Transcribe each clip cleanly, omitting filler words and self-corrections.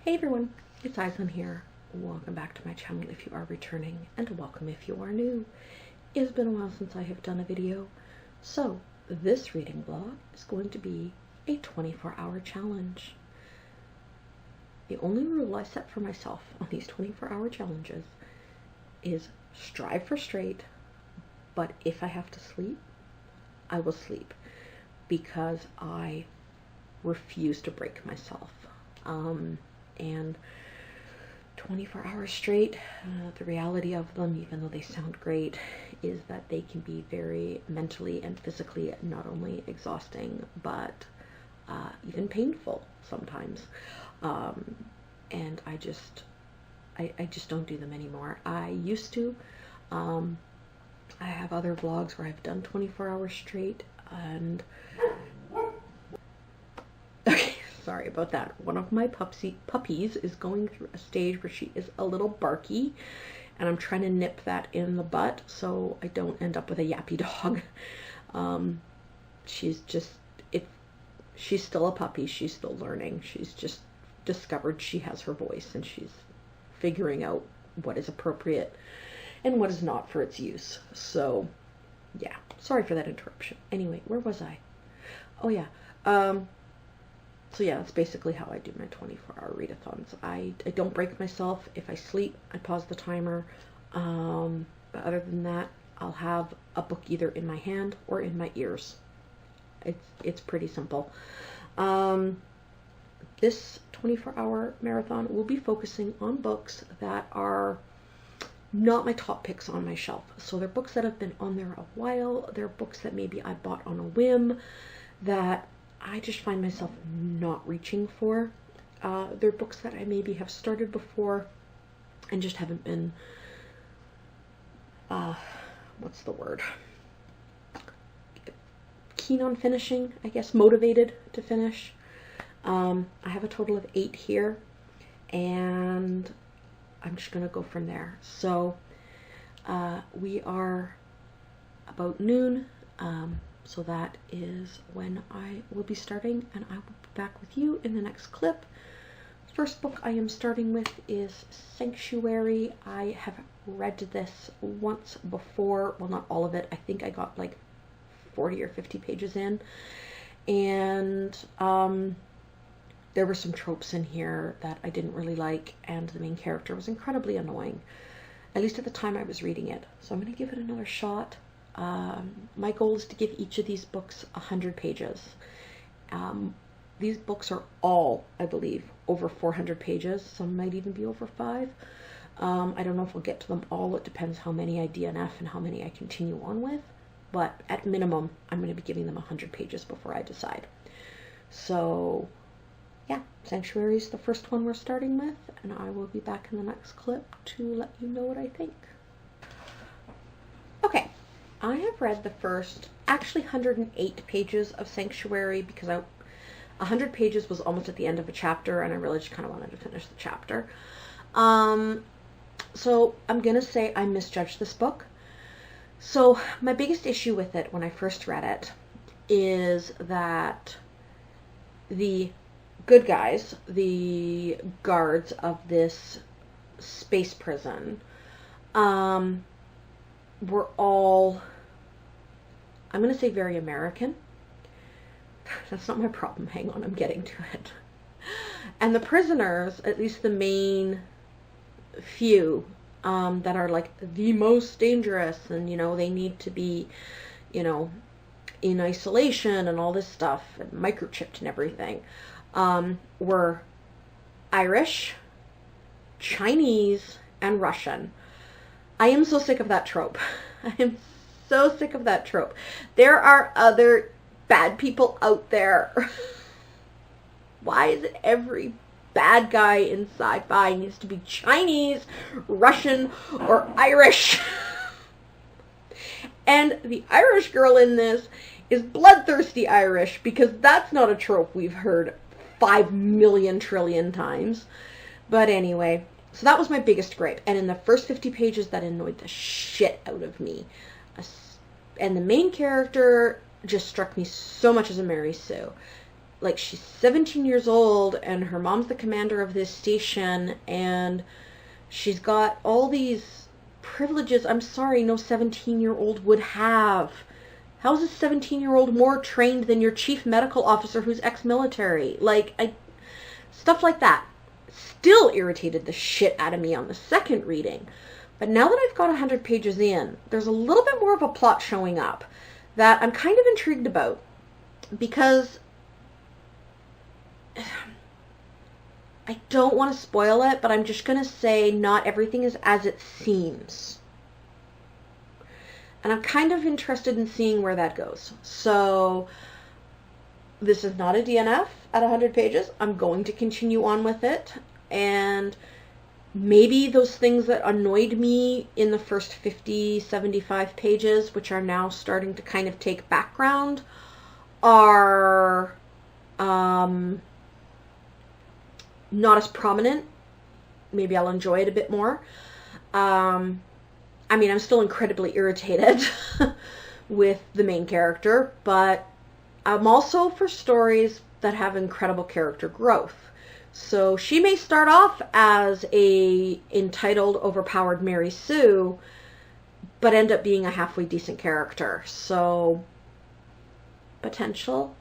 Hey everyone, it's Aislinn here. Welcome back to my channel if you are returning, and welcome if you are new. It's been a while since I have done a video, so this reading vlog is going to be a 24-hour challenge. The only rule I set for myself on these 24-hour challenges is strive for straight, but if I have to sleep, I will sleep, because I refuse to break myself. And 24 hours straight, the reality of them, even though they sound great, is that they can be very mentally and physically not only exhausting, but even painful sometimes. And I just don't do them anymore. I used to. I have other vlogs where I've done 24 hours straight, and sorry about that. One of my puppies is going through a stage where she is a little barky, and I'm trying to nip that in the butt so I don't end up with a yappy dog. She's still a puppy. She's still learning. She's just discovered she has her voice, and she's figuring out what is appropriate and what is not for its use. So yeah, sorry for that interruption. Anyway, where was I? Oh yeah. So yeah, that's basically how I do my 24-hour readathons. I don't break myself. If I sleep, I pause the timer. But other than that, I'll have a book either in my hand or in my ears. It's pretty simple. This 24-hour marathon will be focusing on books that are not my top picks on my shelf. So they're books that have been on there a while. They're books that maybe I bought on a whim that I just find myself not reaching for. They're books that I maybe have started before and just haven't been, what's the word? Keen on finishing, I guess, motivated to finish. I have a total of 8 here, and I'm just going to go from there. So we are about noon. So that is when I will be starting, and I will be back with you in the next clip. First book I am starting with is Sanctuary. I have read this once before. Well, not all of it. I think I got like 40 or 50 pages in. And there were some tropes in here that I didn't really like, and the main character was incredibly annoying, at least at the time I was reading it. So I'm going to give it another shot. My goal is to give each of these books 100 pages. These books are all, I believe, over 400 pages. Some might even be over 5. I don't know if I'll get to them all. It depends how many I DNF and how many I continue on with. But at minimum, I'm going to be giving them 100 pages before I decide. So yeah, Sanctuary is the first one we're starting with, and I will be back in the next clip to let you know what I think. Okay. I have read the first, actually 108 pages of Sanctuary, because 100 pages was almost at the end of a chapter, and I really just kind of wanted to finish the chapter. So I'm going to say I misjudged this book. So my biggest issue with it when I first read it is that the good guys, the guards of this space prison, were all, I'm going to say, very American. That's not my problem. Hang on, I'm getting to it. And the prisoners, at least the main few, that are like the most dangerous, and, you know, they need to be, you know, in isolation and all this stuff, and microchipped and everything, were Irish, Chinese, and Russian. I am so sick of that trope. I am so sick of that trope. There are other bad people out there. Why is it every bad guy in sci-fi needs to be Chinese, Russian, or Irish? And the Irish girl in this is bloodthirsty Irish, because that's not a trope we've heard 5 million trillion times. But anyway, so that was my biggest gripe. And in the first 50 pages, that annoyed the shit out of me. And the main character just struck me so much as a Mary Sue. like, she's 17 years old and her mom's the commander of this station, and she's got all these privileges I'm sorry no 17-year-old would have. How is a 17-year-old more trained than your chief medical officer who's ex-military? Like, stuff like that still irritated the shit out of me on the second reading. But now that I've got 100 pages in, there's a little bit more of a plot showing up that I'm kind of intrigued about, because I don't want to spoil it, but I'm just going to say not everything is as it seems. And I'm kind of interested in seeing where that goes. So this is not a DNF at 100 pages. I'm going to continue on with it. And maybe those things that annoyed me in the first 50, 75 pages, which are now starting to kind of take background, are not as prominent. Maybe I'll enjoy it a bit more. I mean, I'm still incredibly irritated with the main character, but I'm also for stories that have incredible character growth. So she may start off as a entitled, overpowered Mary Sue, but end up being a halfway decent character. So, potential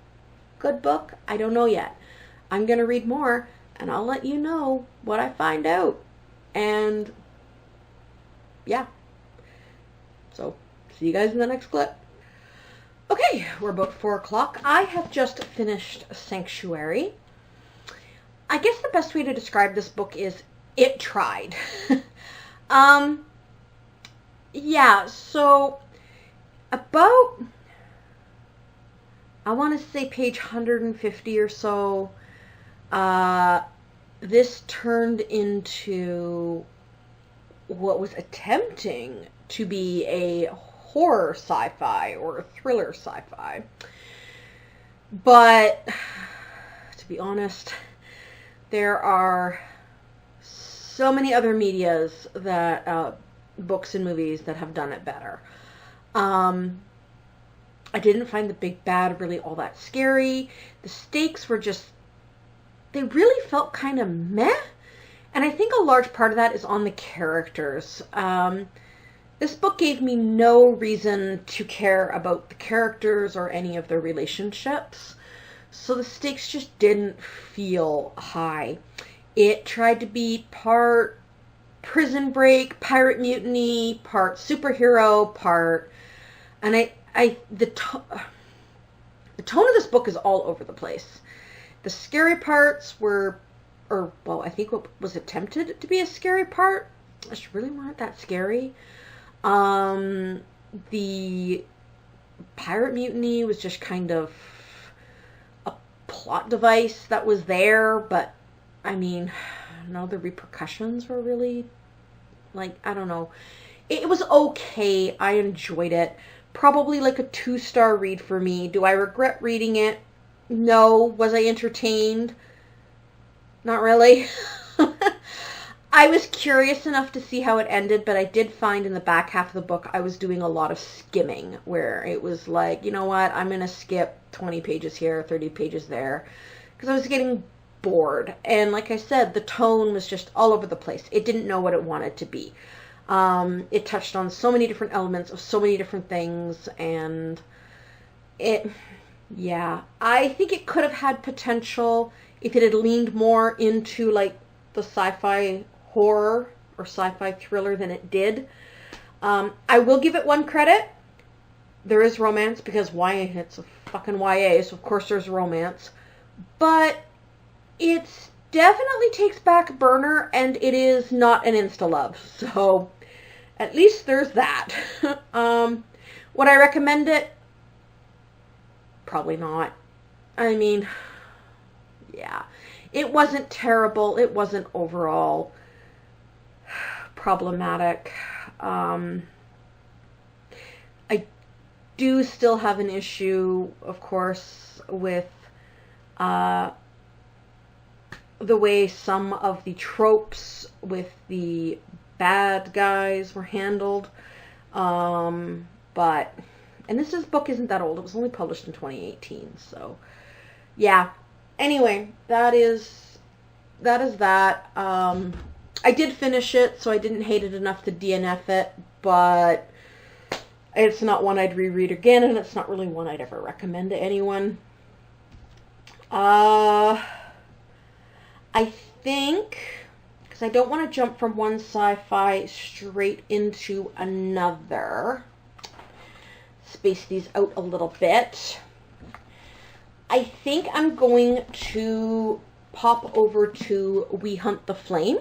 good book? I don't know yet. I'm going to read more, and I'll let you know what I find out. And, yeah. So, see you guys in the next clip. Okay, we're about 4 o'clock. I have just finished Sanctuary. I guess the best way to describe this book is it tried. Yeah, so about, I want to say page 150 or so, this turned into what was attempting to be a horror sci-fi or a thriller sci-fi. But, to be honest, there are so many other medias that, books and movies that have done it better. I didn't find the big bad really all that scary. The stakes were just, they really felt kind of meh. And I think a large part of that is on the characters. This book gave me no reason to care about the characters or any of their relationships. So the stakes just didn't feel high. It tried to be part Prison Break, pirate mutiny, part superhero, part... And the tone of this book is all over the place. The scary parts were, or, well, I think what was attempted to be a scary part, just really weren't that scary. The pirate mutiny was just kind of a plot device that was there, but, I mean, no, the repercussions were really, like, I don't know. It was okay. I enjoyed it. Probably like a 2-star read for me. Do I regret reading it? No. Was I entertained? Not really. I was curious enough to see how it ended, but I did find in the back half of the book I was doing a lot of skimming, where it was like, you know what, I'm going to skip 20 pages here, 30 pages there, because I was getting bored. And like I said, the tone was just all over the place. It didn't know what it wanted to be. It touched on so many different elements of so many different things, and yeah, I think it could have had potential if it had leaned more into like the sci-fi horror or sci-fi thriller than it did. I will give it one credit. There is romance, because it's a fucking YA, so of course there's romance. But it's definitely takes back burner, and it is not an insta-love. So at least there's that. Would I recommend it? Probably not. I mean, yeah. It wasn't terrible. It wasn't overall problematic. I do still have an issue, of course, with the way some of the tropes with the bad guys were handled. But, and this book isn't that old. It was only published in 2018. So, yeah. anyway, that is that. I did finish it, so I didn't hate it enough to DNF it, but it's not one I'd reread again, and it's not really one I'd ever recommend to anyone. I think, because I don't want to jump from one sci-fi straight into another, space these out a little bit. I think I'm going to pop over to We Hunt the Flame.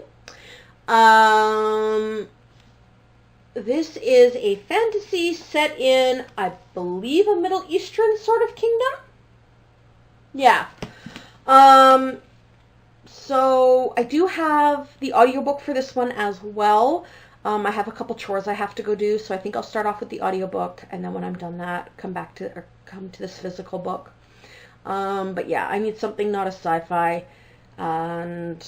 This is a fantasy set in, I believe, a Middle Eastern sort of kingdom. Yeah. So I do have the audiobook for this one as well. I have a couple chores I have to go do, so I think I'll start off with the audiobook, and then when I'm done that, come to this physical book. But yeah, I need something not a sci-fi, and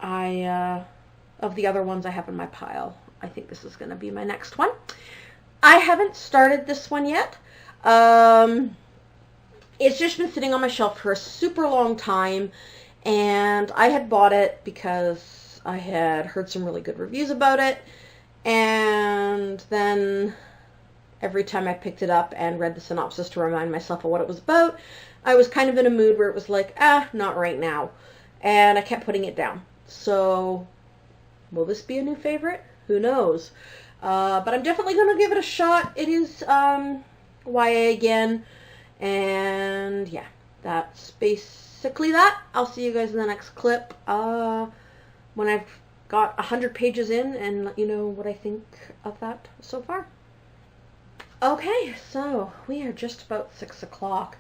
of the other ones I have in my pile, I think this is going to be my next one. I haven't started this one yet. It's just been sitting on my shelf for a super long time, and I had bought it because I had heard some really good reviews about it, and then every time I picked it up and read the synopsis to remind myself of what it was about, I was kind of in a mood where it was like, not right now, and I kept putting it down. So, will this be a new favorite? Who knows? But I'm definitely going to give it a shot. It is YA again. And yeah, that's basically that. I'll see you guys in the next clip when I've got 100 pages in and let you know what I think of that so far. Okay, so we are just about 6 o'clock,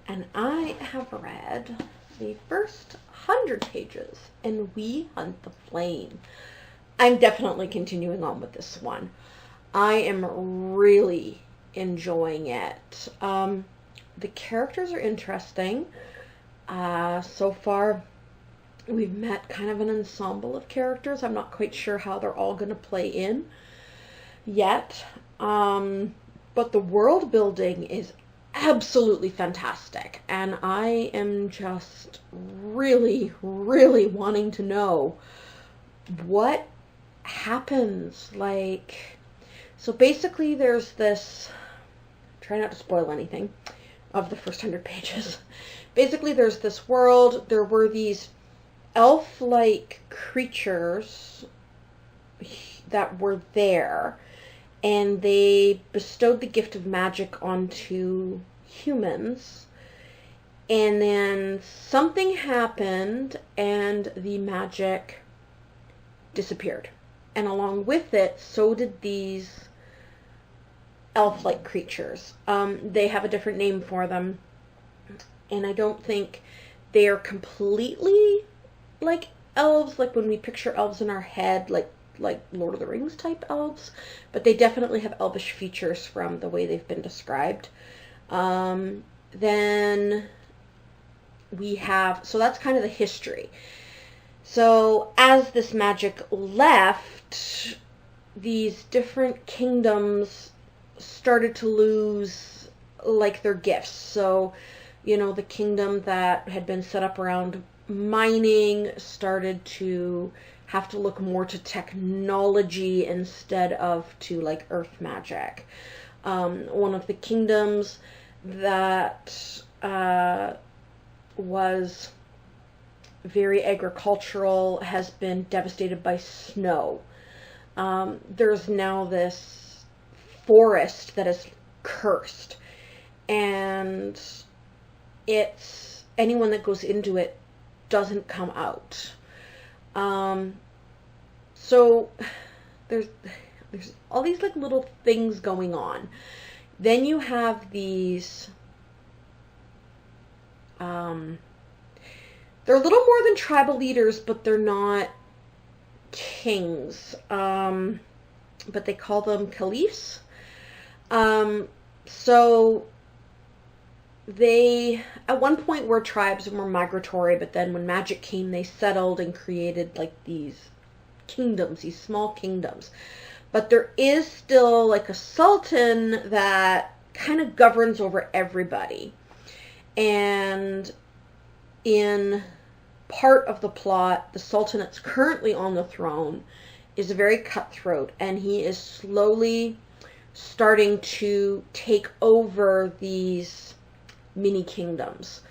and I have read the first 100 pages in We Hunt the Flame. I'm definitely continuing on with this one. I am really enjoying it. The characters are interesting. So far, we've met kind of an ensemble of characters. I'm not quite sure how they're all going to play in yet. But the world building is absolutely fantastic. And I am just really, really wanting to know what happens. Like, so basically there's this, try not to spoil anything of the first 100 pages. Basically, there's this world. There were these elf-like creatures that were there, and they bestowed the gift of magic onto humans. And then something happened, and the magic disappeared. And along with it, so did these elf-like creatures. They have a different name for them, and I don't think they are completely like elves, like when we picture elves in our head, like Lord of the Rings type elves, but they definitely have elvish features from the way they've been described. Then we have, so that's kind of the history. So as this magic left, these different kingdoms started to lose like their gifts. So, you know, the kingdom that had been set up around mining started to have to look more to technology instead of to like earth magic. One of the kingdoms that was very agricultural has been devastated by snow. There's now this forest that is cursed, and it's anyone that goes into it doesn't come out. So there's all these like little things going on. Then you have these they're a little more than tribal leaders, but they're not kings. But they call them caliphs. So they at one point were tribes and were migratory, but then when magic came, they settled and created like these kingdoms, these small kingdoms. But there is still like a sultan that kind of governs over everybody. And in part of the plot, the Sultanate's currently on the throne is very cutthroat, and he is slowly starting to take over these mini kingdoms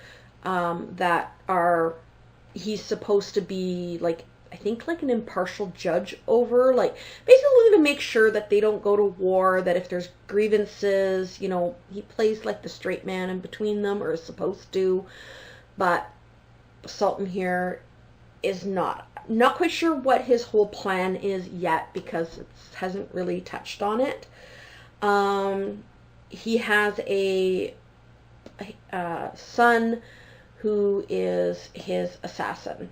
that are, he's supposed to be like, I think like an impartial judge over, like basically to make sure that they don't go to war, that if there's grievances, you know, he plays like the straight man in between them, or is supposed to. But the Sultan here is not quite sure what his whole plan is yet, because it hasn't really touched on it. He has a son who is his assassin.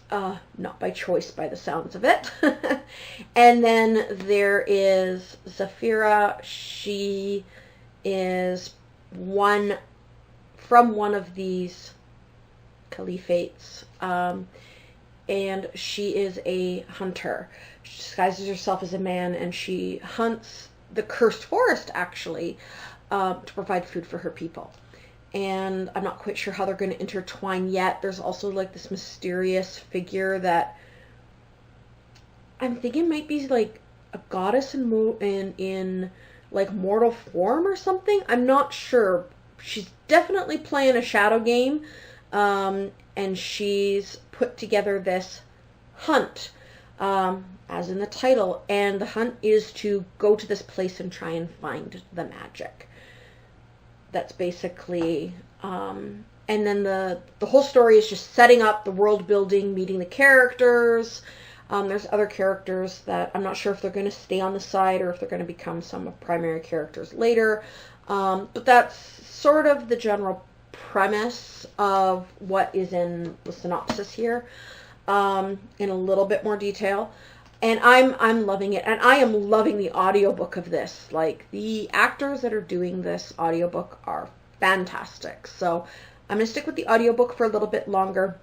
Not by choice, by the sounds of it. And then there is Zafira. She is from one of these caliphates, and she is a hunter. She disguises herself as a man, and she hunts the cursed forest, actually, to provide food for her people. And I'm not quite sure how they're going to intertwine yet. There's also like this mysterious figure that I'm thinking might be like a goddess in like mortal form or something. I'm not sure. She's definitely playing a shadow game, and she's put together this hunt, as in the title, and the hunt is to go to this place and try and find the magic. That's basically, and then the whole story is just setting up the world building, meeting the characters. There's other characters that I'm not sure if they're going to stay on the side or if they're going to become some primary characters later. But that's sort of the general premise of what is in the synopsis here, in a little bit more detail. And I'm loving it, and I am loving the audiobook of this. Like, the actors that are doing this audiobook are fantastic. So I'm going to stick with the audiobook for a little bit longer.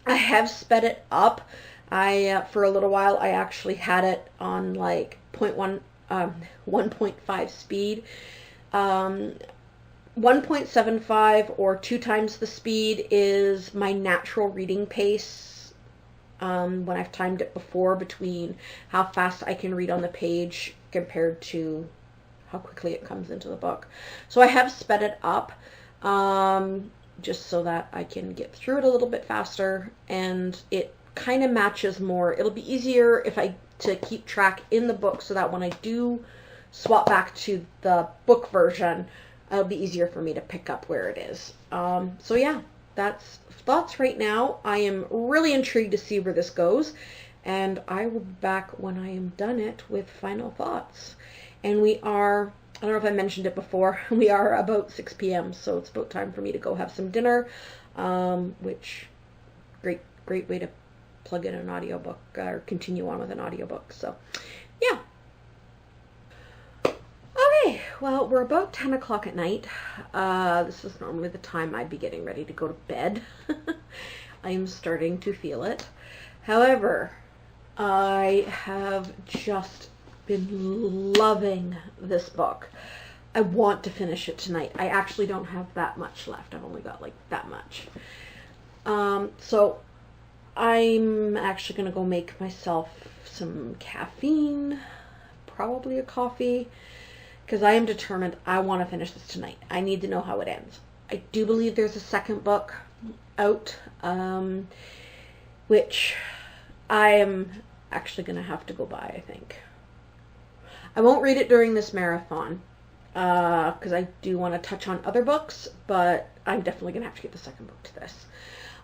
I have sped it up. For a little while, I actually had it on like 1.5 speed. 1.75 or 2 times the speed is my natural reading pace. When I've timed it before, between how fast I can read on the page compared to how quickly it comes into the book. So I have sped it up, just so that I can get through it a little bit faster, and it kind of matches more. It'll be easier to keep track in the book, so that when I do swap back to the book version, it'll be easier for me to pick up where it is. So yeah, that's thoughts right now. I am really intrigued to see where this goes, and I will be back when I am done it with final thoughts. And we are, I don't know if I mentioned it before, we are about 6 p.m. so it's about time for me to go have some dinner, which great way to plug in an audiobook or continue on with an audiobook. So yeah. Okay, well, we're about 10 o'clock at night. This is normally the time I'd be getting ready to go to bed. I am starting to feel it. However, I have just been loving this book. I want to finish it tonight. I actually don't have that much left. I've only got like that much. So I'm actually going to go make myself some caffeine, probably a coffee, because I am determined I want to finish this tonight. I need to know how it ends. I do believe there's a second book out, which I am actually going to have to go buy, I think. I won't read it during this marathon, because I do want to touch on other books, but I'm definitely going to have to get the second book to this.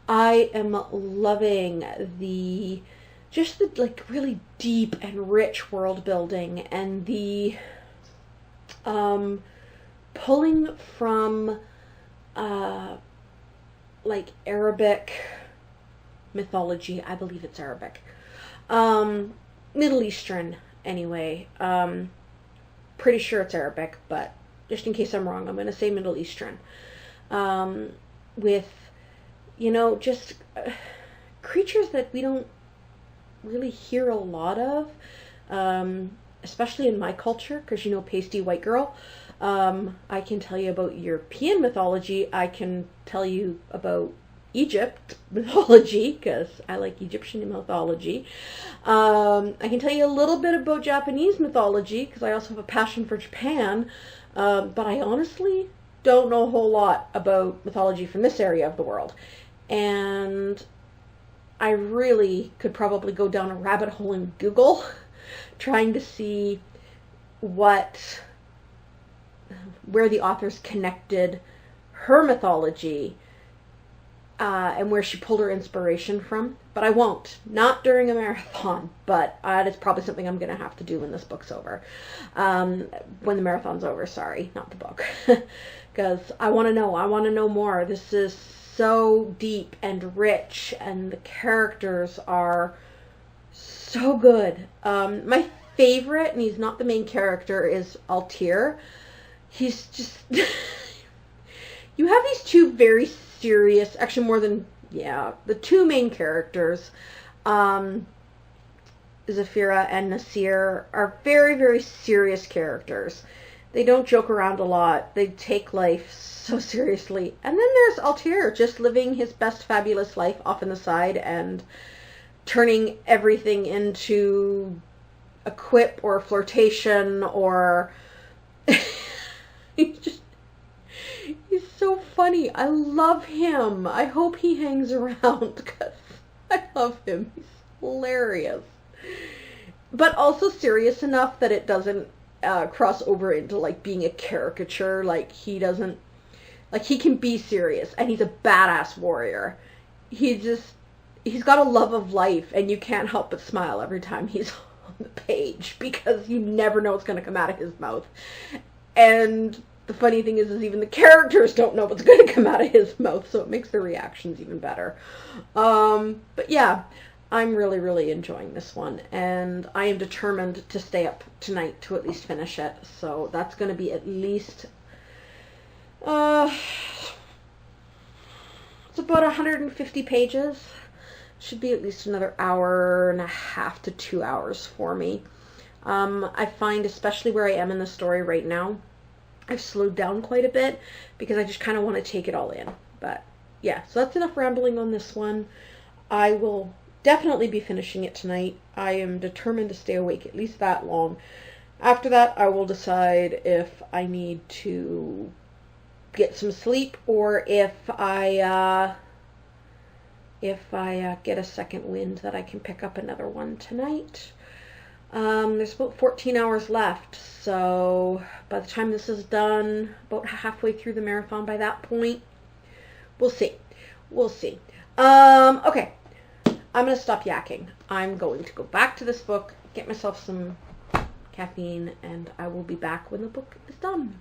I am loving the like really deep and rich world building, and the pulling from like Arabic mythology. I believe it's Arabic. Middle Eastern anyway. Pretty sure it's Arabic, but just in case I'm wrong, I'm going to say Middle Eastern. With, you know, just creatures that we don't really hear a lot of, especially in my culture, because, you know, pasty white girl. I can tell you about European mythology. I can tell you about Egypt mythology, because I like Egyptian mythology. I can tell you a little bit about Japanese mythology, because I also have a passion for Japan, but I honestly don't know a whole lot about mythology from this area of the world. And I really could probably go down a rabbit hole in Google trying to see where the authors connected her mythology and where she pulled her inspiration from. But I won't. Not during a marathon, but it's probably something I'm going to have to do when this book's over. When the marathon's over, sorry, not the book. Because I want to know. I want to know more. This is so deep and rich, and the characters are so good. My favorite, and he's not the main character, is Altair. He's just... You have these two very serious, actually more than, the two main characters, Zafira and Nasir, are very, very serious characters. They don't joke around a lot. They take life so seriously. And then there's Altair, just living his best fabulous life off on the side and turning everything into a quip or a flirtation or... He's so funny. I love him. I hope he hangs around because I love him. He's hilarious. But also serious enough that it doesn't cross over into like being a caricature. Like he can be serious, and he's a badass warrior. He's got a love of life, and you can't help but smile every time he's on the page because you never know what's going to come out of his mouth. And the funny thing is even the characters don't know what's going to come out of his mouth, so it makes their reactions even better. But yeah, I'm really, really enjoying this one, and I am determined to stay up tonight to at least finish it. So that's going to be at least, it's about 150 pages. Should be at least another hour and a half to 2 hours for me. I find, especially where I am in the story right now, I've slowed down quite a bit because I just kind of want to take it all in. But yeah, so that's enough rambling on this one. I will definitely be finishing it tonight. I am determined to stay awake at least that long. After that, I will decide if I need to get some sleep or if I get a second wind that I can pick up another one tonight. There's about 14 hours left, so by the time this is done, about halfway through the marathon by that point, we'll see. Okay, I'm going to stop yakking. I'm going to go back to this book, get myself some caffeine, and I will be back when the book is done.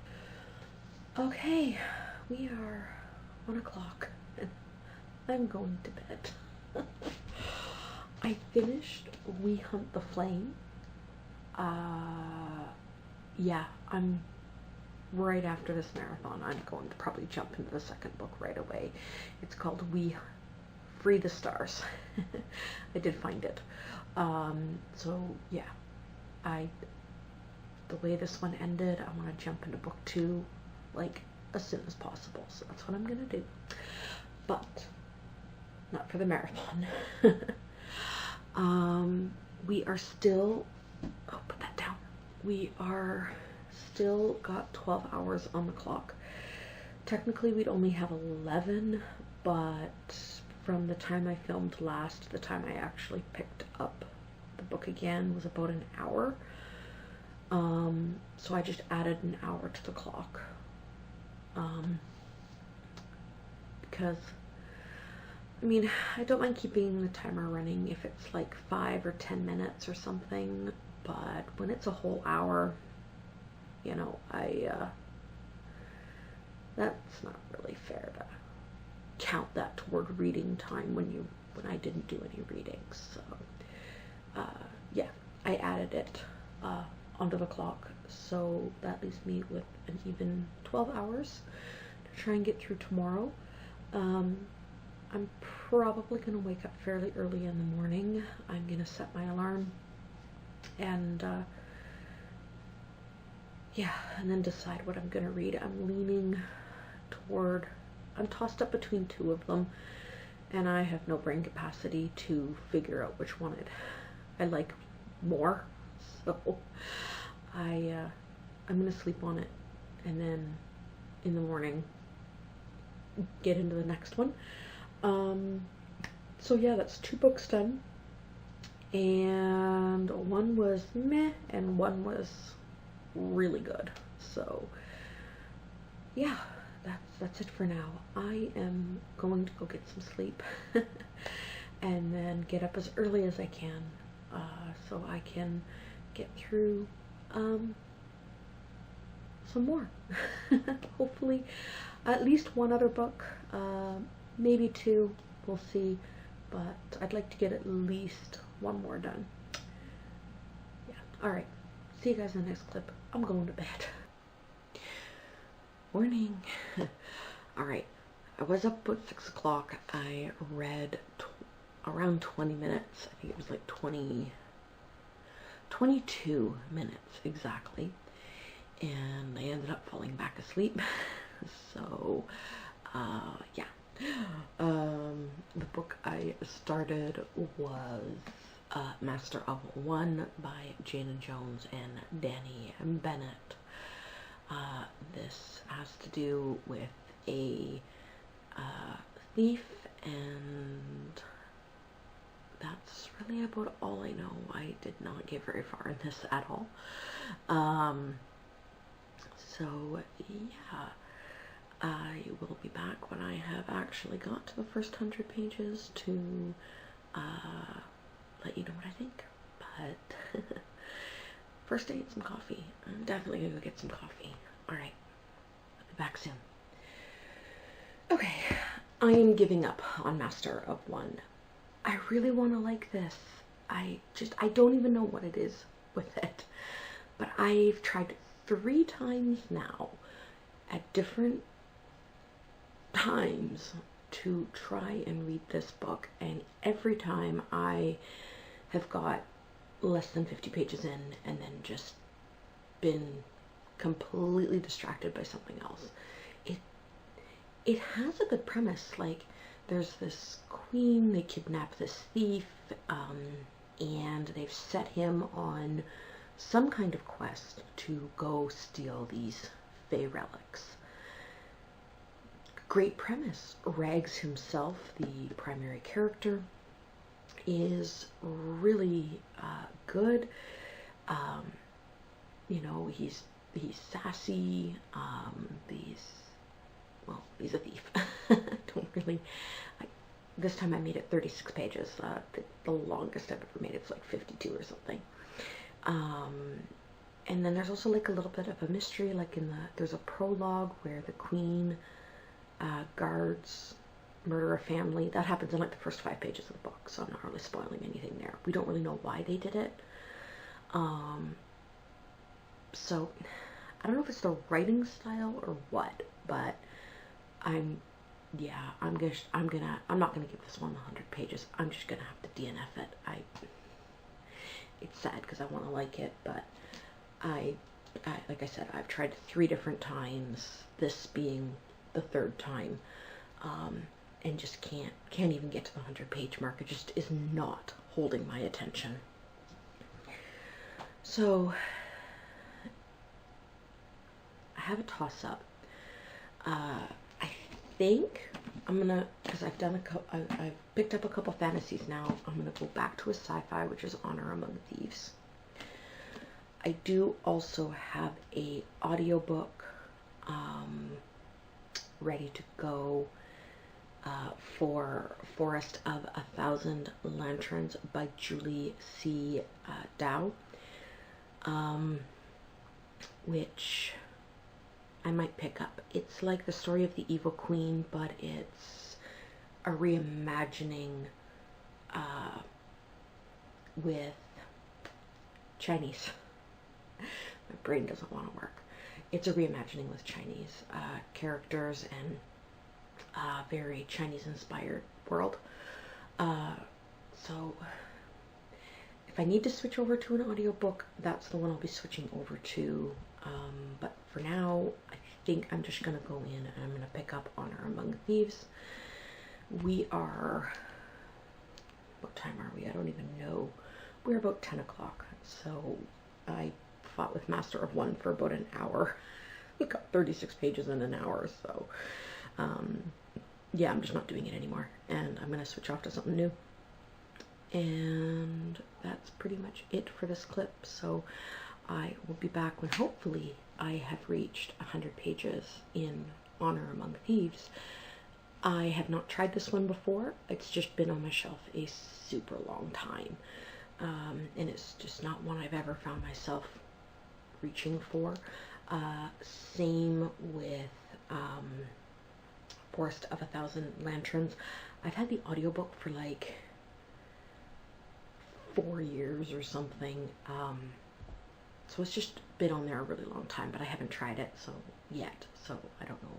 Okay, we are 1 o'clock, and I'm going to bed. I finished We Hunt the Flame. Yeah, I'm right after this marathon. I'm going to probably jump into the second book right away. It's called We Free the Stars. I did find it. So yeah, the way this one ended, I want to jump into book 2 like as soon as possible. So that's what I'm gonna do. But not for the marathon. We are still, put that down. We are still got 12 hours on the clock. Technically we'd only have 11, but from the time I filmed last to the time I actually picked up the book again was about an hour. So I just added an hour to the clock. Because I mean, I don't mind keeping the timer running if it's like 5 or 10 minutes or something, but when it's a whole hour, you know, that's not really fair to count that toward reading time when I didn't do any readings. So, yeah, I added it onto the clock, so that leaves me with an even 12 hours to try and get through tomorrow. I'm probably going to wake up fairly early in the morning. I'm going to set my alarm and yeah, and then decide what I'm going to read. I'm leaning toward, I'm tossed up between two of them. and I have no brain capacity to figure out which one I like more. So I'm gonna sleep on it, and then in the morning get into the next one. So yeah, that's 2 books done, and one was meh and one was really good. So yeah, that's it for now. I am going to go get some sleep and then get up as early as I can, so I can get through some more. Hopefully at least one other book, maybe 2, we'll see, but I'd like to get at least 1 more done. Yeah, alright, see you guys in the next clip. I'm going to bed. Morning. Alright, I was up at 6 o'clock. I read around 20 minutes. I think it was like 22 minutes exactly, and I ended up falling back asleep. So yeah, the book I started was Master of One by Jana Jones and Danny Bennett. This has to do with a thief, and that's really about all I know. I did not get very far in this at all. So yeah, I will be back when I have actually got to the first 100 pages to let you know what I think. But first I need some coffee. I'm definitely gonna go get some coffee. Alright, I'll be back soon. Okay, I am giving up on Master of One. I really want to like this. I don't even know what it is with it. But I've tried 3 times now at different times to try and read this book, and every time I have got less than 50 pages in and then just been completely distracted by something else. It has a good premise. Like, there's this queen, they kidnap this thief, and they've set him on some kind of quest to go steal these Fey relics. Great premise. Rags himself, the primary character, is really good. You know, he's sassy. He's a thief. Don't really. This time I made it 36 pages. The longest I've ever made it's like 52 or something. And then there's also like a little bit of a mystery. Like there's a prologue where the queen guards murder a family. That happens in like the first 5 pages of the book, so I'm not really spoiling anything there. We don't really know why they did it. So I don't know if it's the writing style or what, but I'm not gonna give this one 100 pages. I'm just gonna have to DNF it. It's sad because I want to like it, but I like I said, I've tried 3 different times, this being the 3rd time, and just can't even get to the 100-page mark. It just is not holding my attention. So I have a toss-up. I think I'm gonna, because I've picked up a couple fantasies now, I'm gonna go back to a sci-fi, which is Honor Among Thieves. I do also have a audiobook ready to go for Forest of 1,000 Lanterns by Julie C. Dow, which I might pick up. It's like the story of the Evil Queen, but it's a reimagining with Chinese. My brain doesn't want to work. It's a reimagining with Chinese characters and very Chinese-inspired world. So if I need to switch over to an audiobook, that's the one I'll be switching over to. But for now, I think I'm just going to go in and I'm going to pick up Honor Among Thieves. We are, what time are we? I don't even know. We're about 10 o'clock. So I fought with Master of One for about an hour. We got 36 pages in an hour. So yeah, I'm just not doing it anymore. And I'm going to switch off to something new. And that's pretty much it for this clip. So I will be back when hopefully I have reached 100 pages in Honor Among Thieves. I have not tried this one before. It's just been on my shelf a super long time. And it's just not one I've ever found myself reaching for. Same with Forest of a Thousand Lanterns. I've had the audiobook for like 4 years or something. So it's just been on there a really long time, but I haven't tried it yet. So I don't know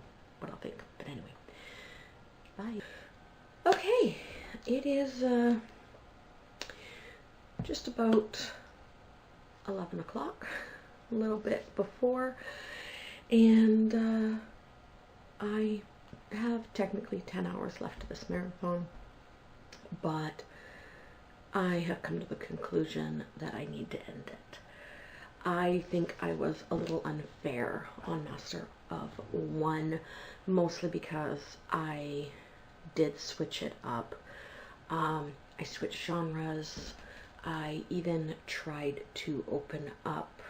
what I'll think. But anyway. Bye. Okay, it is just about 11 o'clock, a little bit before, and I have technically 10 hours left of this marathon, but I have come to the conclusion that I need to end it. I think I was a little unfair on Master of One, mostly because I did switch it up. I switched genres. I even tried to open up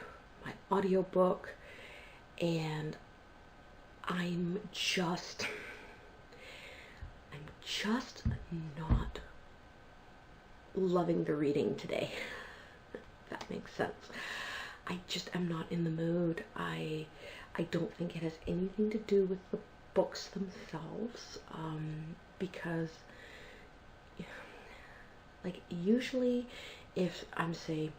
my audiobook, and I'm just not loving the reading today, if that makes sense. I just am not in the mood. I don't think it has anything to do with the books themselves, because like usually if I'm, say,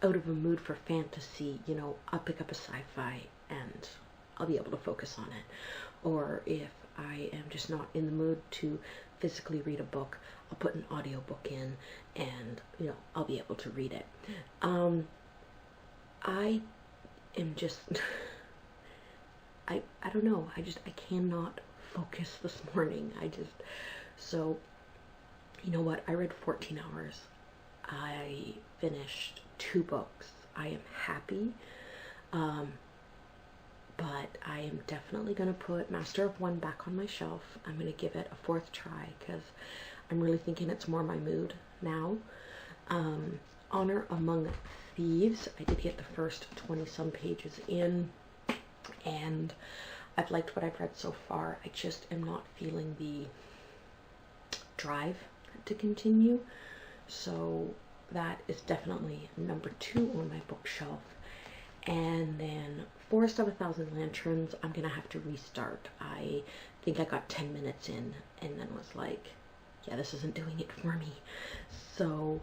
out of a mood for fantasy, you know, I'll pick up a sci-fi and I'll be able to focus on it. Or if I am just not in the mood to physically read a book, I'll put an audiobook in and, you know, I'll be able to read it. I am just I don't know, I cannot focus this morning. So you know what, I read 14 hours. I finished 2 books. I am happy, but I am definitely going to put Master of One back on my shelf. I'm going to give it a 4th try because I'm really thinking it's more my mood now. Honor Among Thieves, I did get the first 20-some pages in, and I've liked what I've read so far. I just am not feeling the drive to continue, so that is definitely number 2 on my bookshelf. And then Forest of a Thousand Lanterns, I'm gonna have to restart. I think I got 10 minutes in and then was like, yeah, this isn't doing it for me. So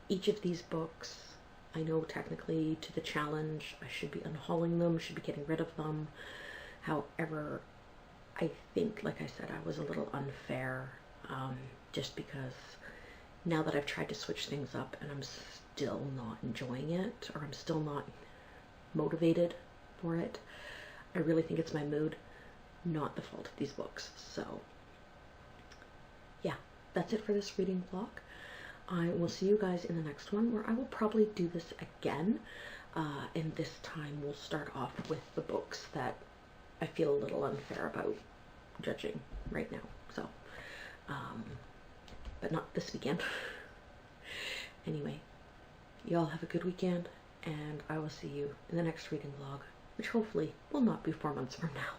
each of these books, I know technically to the challenge I should be unhauling them, should be getting rid of them. However, I think, like I said, I was a little unfair, just because now that I've tried to switch things up and I'm still not enjoying it, or I'm still not motivated for it, I really think it's my mood, not the fault of these books. So yeah, that's it for this reading vlog. I will see you guys in the next one, where I will probably do this again, and this time we'll start off with the books that I feel a little unfair about judging right now. So, but not this weekend. Anyway, y'all have a good weekend, and I will see you in the next reading vlog, which hopefully will not be 4 months from now.